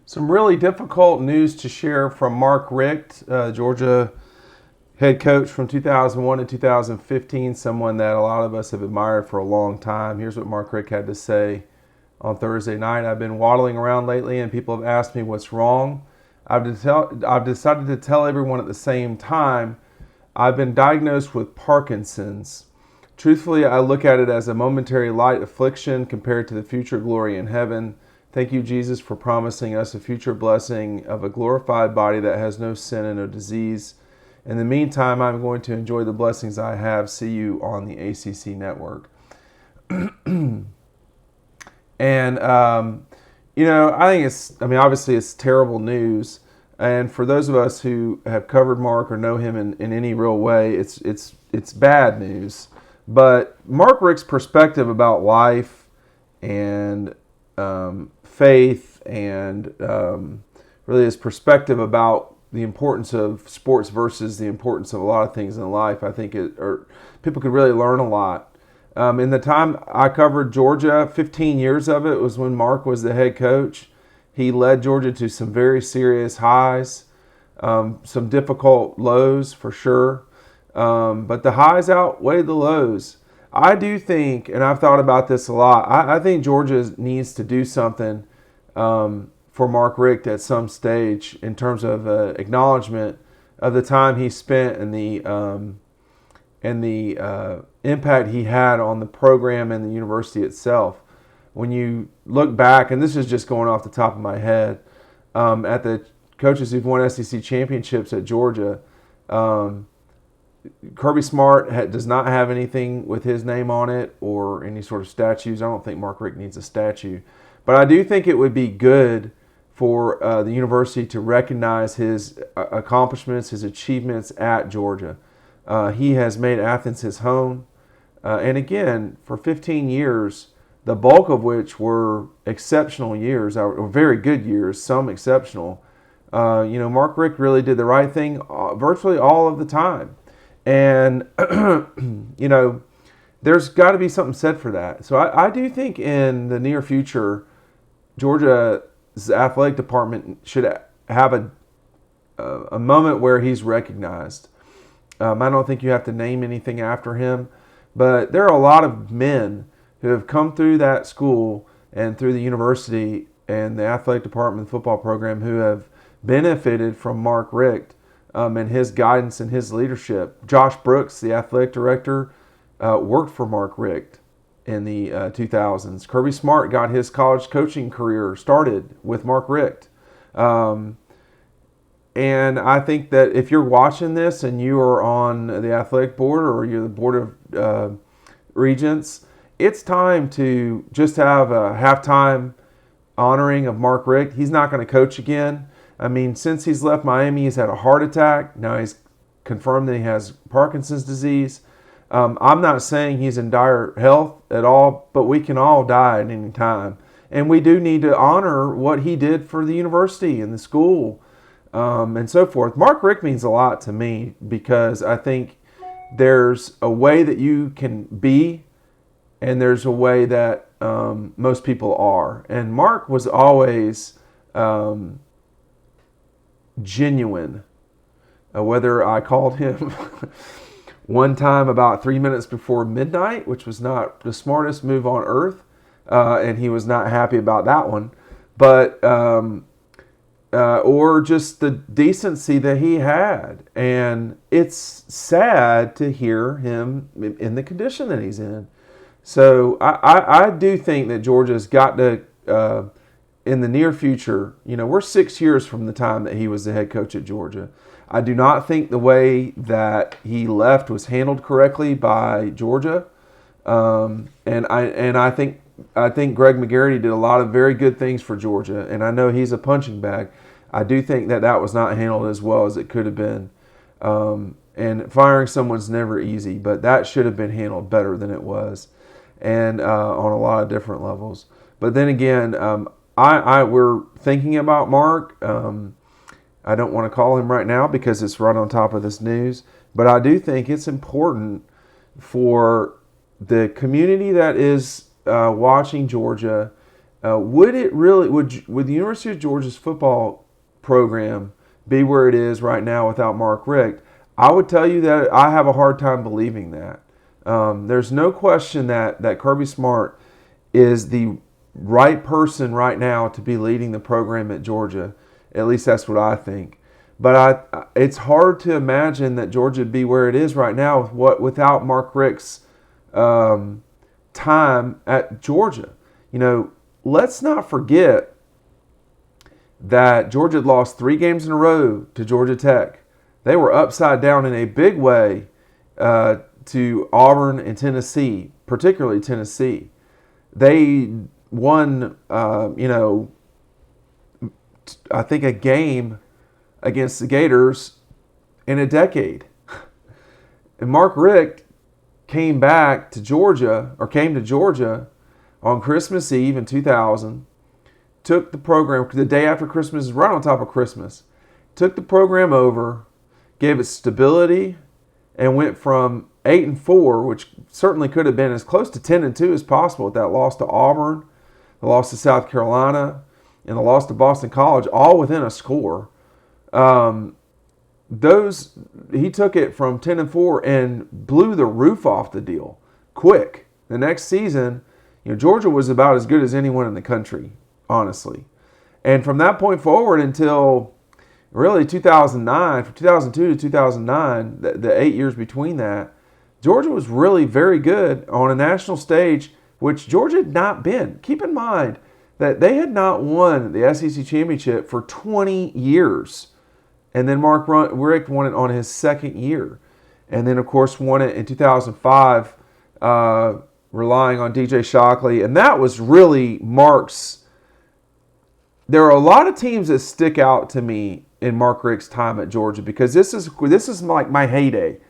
Some really difficult news to share from Mark Richt, Georgia head coach from 2001 to 2015, someone that a lot of us have admired for a long time. Here's what Mark Richt had to say on Thursday night. I've been waddling around lately and people have asked me what's wrong. I've decided to tell everyone at the same time. I've been diagnosed with Parkinson's. Truthfully, I look at it as a momentary light affliction compared to the future glory in heaven. Thank you, Jesus, for promising us a future blessing of a glorified body that has no sin and no disease. In the meantime, I'm going to enjoy the blessings I have. See you on the ACC network. And, I think obviously it's terrible news. And for those of us who have covered Mark or know him in any real way, it's bad news. But Mark Richt's perspective about life and faith and really his perspective about the importance of sports versus the importance of a lot of things in life, I think people could really learn a lot. In the time I covered Georgia, 15 years of it was when Mark was the head coach. He led Georgia to some very serious highs, some difficult lows for sure. But the highs outweigh the lows. I do think, and I've thought about this a lot, I think Georgia needs to do something for Mark Richt at some stage in terms of acknowledgement of the time he spent and the impact he had on the program and the university itself. When you look back, and this is just going off the top of my head, at the coaches who've won SEC championships at Georgia, Kirby Smart does not have anything with his name on it or any sort of statues. I don't think Mark Richt needs a statue. But I do think it would be good for the university to recognize his accomplishments, his achievements at Georgia. He has made Athens his home. And again, for 15 years, the bulk of which were exceptional years, or very good years, some exceptional. Mark Richt really did the right thing virtually all of the time. And, there's got to be something said for that. So I do think in the near future, Georgia's athletic department should have a moment where he's recognized. I don't think you have to name anything after him, but there are a lot of men who have come through that school and through the university and the athletic department, the football program, who have benefited from Mark Richt and his guidance and his leadership. Josh Brooks, the athletic director, worked for Mark Richt in the 2000s. Kirby Smart got his college coaching career started with Mark Richt. And I think that if you're watching this and you are on the athletic board or you're the board of regents, it's time to just have a halftime honoring of Mark Richt. He's not going to coach again. Since he's left Miami, he's had a heart attack. Now he's confirmed that he has Parkinson's disease. I'm not saying he's in dire health at all, but we can all die at any time. And we do need to honor what he did for the university and the school and so forth. Mark Richt means a lot to me because I think there's a way that you can be and there's a way that most people are. And Mark was always genuine. Whether I called him one time about 3 minutes before midnight, which was not the smartest move on earth, and he was not happy about that one, but or just the decency that he had. And it's sad to hear him in the condition that he's in. So I do think that Georgia's got to, in the near future, we're 6 years from the time that he was the head coach at Georgia. I do not think the way that he left was handled correctly by Georgia. And I think Greg McGarity did a lot of very good things for Georgia, and I know he's a punching bag. I do think that was not handled as well as it could have been. And firing someone's never easy, but that should have been handled better than it was, and on a lot of different levels. But then again, we're thinking about Mark. I don't want to call him right now because it's right on top of this news, but I do think it's important for the community that is watching Georgia Would the University of Georgia's football program be where it is right now without Mark Richt? I would tell you that I have a hard time believing that. There's no question that Kirby Smart is the right person right now to be leading the program at Georgia. At least that's what I think. But it's hard to imagine that Georgia would be where it is right now without Mark Richt's time at Georgia. Let's not forget that Georgia had lost 3 games in a row to Georgia Tech. They were upside down in a big way to Auburn and Tennessee, particularly Tennessee. They won, I think a game against the Gators in a decade. And Mark Richt came to Georgia on Christmas Eve in 2000, took the program, the day after Christmas, right on top of Christmas, took the program over, gave it stability, and went from 8-4, which certainly could have been as close to 10-2 as possible with that loss to Auburn, the loss to South Carolina, and the loss to Boston College, all within a score. He took it from 10-4 and blew the roof off the deal quick. The next season, Georgia was about as good as anyone in the country, honestly. And from that point forward until really 2009, from 2002 to 2009, the 8 years between that, Georgia was really very good on a national stage, which Georgia had not been. Keep in mind that they had not won the SEC championship for 20 years. And then Mark Richt won it on his second year. And then, of course, won it in 2005, relying on DJ Shockley. And that was really Mark's. There are a lot of teams that stick out to me in Mark Richt's time at Georgia because this is like my heyday.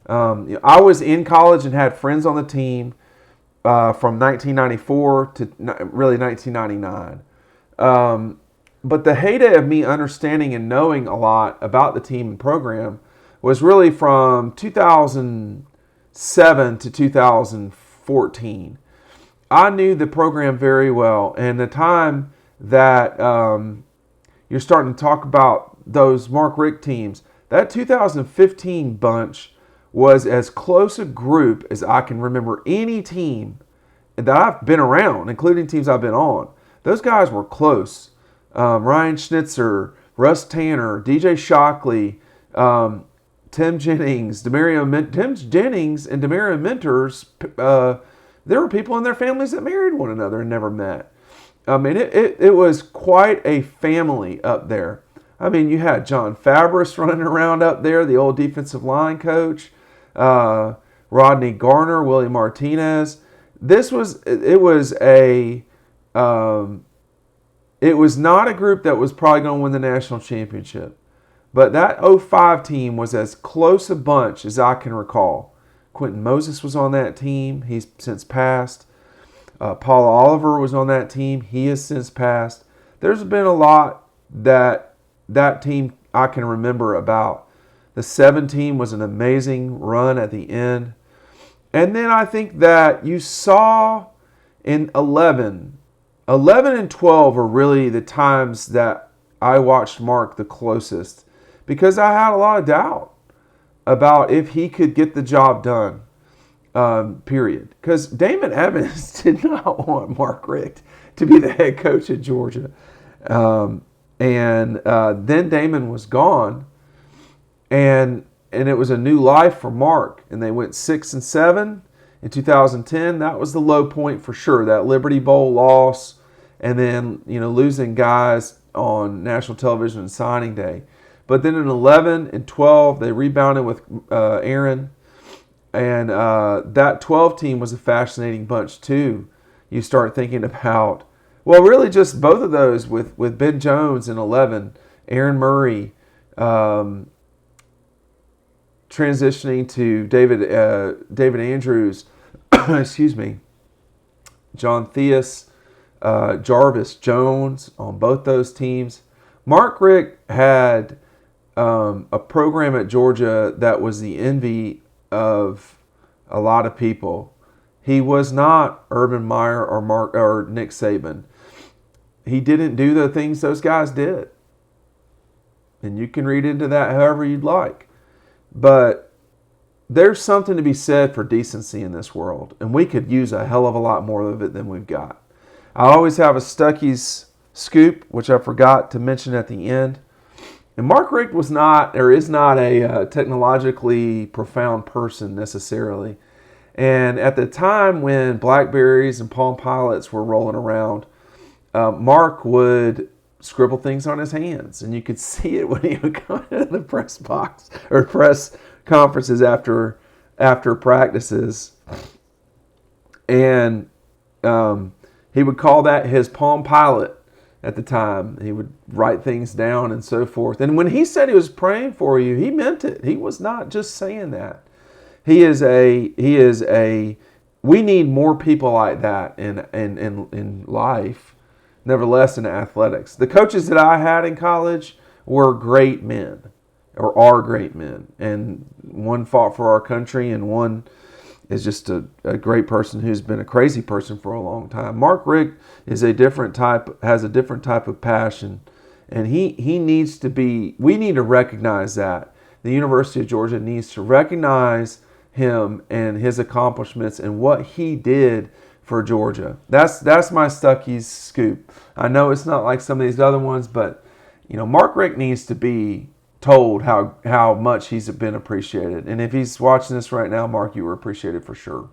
I was in college and had friends on the team from 1994 to really 1999. But the heyday of me understanding and knowing a lot about the team and program was really from 2007 to 2014. I knew the program very well, and the time that you're starting to talk about those Mark Richt teams, that 2015 bunch was as close a group as I can remember any team that I've been around, including teams I've been on. Those guys were close. Ryan Schnitzer, Russ Tanner, DJ Shockley, Tim Jennings, and Demario Mentors. There were people in their families that married one another and never met. I mean, it was quite a family up there. I mean, you had John Fabris running around up there, the old defensive line coach, Rodney Garner, Willie Martinez. It was not a group that was probably going to win the national championship. But that 05 team was as close a bunch as I can recall. Quentin Moses was on that team. He's since passed. Paul Oliver was on that team. He has since passed. There's been a lot that team I can remember about. The 7 team was an amazing run at the end. And then I think that you saw in 11 and 12 are really the times that I watched Mark the closest because I had a lot of doubt about if he could get the job done, period. Because Damon Evans did not want Mark Richt to be the head coach at Georgia. Then Damon was gone, and it was a new life for Mark. And they went 6-7 in 2010. That was the low point for sure. That Liberty Bowl loss, and then losing guys on national television and signing day. But then in 11 and 12, they rebounded with Aaron, and that 12 team was a fascinating bunch too. You start thinking about, well, really just both of those with Ben Jones in 11, Aaron Murray transitioning to David Andrews, excuse me, John Theus, Jarvis Jones on both those teams. Mark Richt had a program at Georgia that was the envy of a lot of people. He was not Urban Meyer or Nick Saban. he didn't do the things those guys did. And you can read into that however you'd like. But there's something to be said for decency in this world. And we could use a hell of a lot more of it than we've got. I always have a Stuckey's scoop, which I forgot to mention at the end. And Mark Richt was not, or is not, a technologically profound person necessarily. And at the time when Blackberries and Palm Pilots were rolling around, Mark would scribble things on his hands, and you could see it when he would come into the press box or press conferences after practices, and he would call that his Palm Pilot. At the time, he would write things down and so forth. And when he said he was praying for you, he meant it. He was not just saying that. He is a. We need more people like that in life. Nevertheless, in athletics, the coaches that I had in college were great men, or are great men, and one fought for our country, and one is just a great person who's been a crazy person for a long time. Mark Richt is a different type, has a different type of passion, and he needs to be. We need to recognize that. The University of Georgia needs to recognize him and his accomplishments and what he did for Georgia. That's my Stuckey's scoop. I know it's not like some of these other ones, but Mark Richt needs to be told how much he's been appreciated. And if he's watching this right now, Mark, you were appreciated for sure.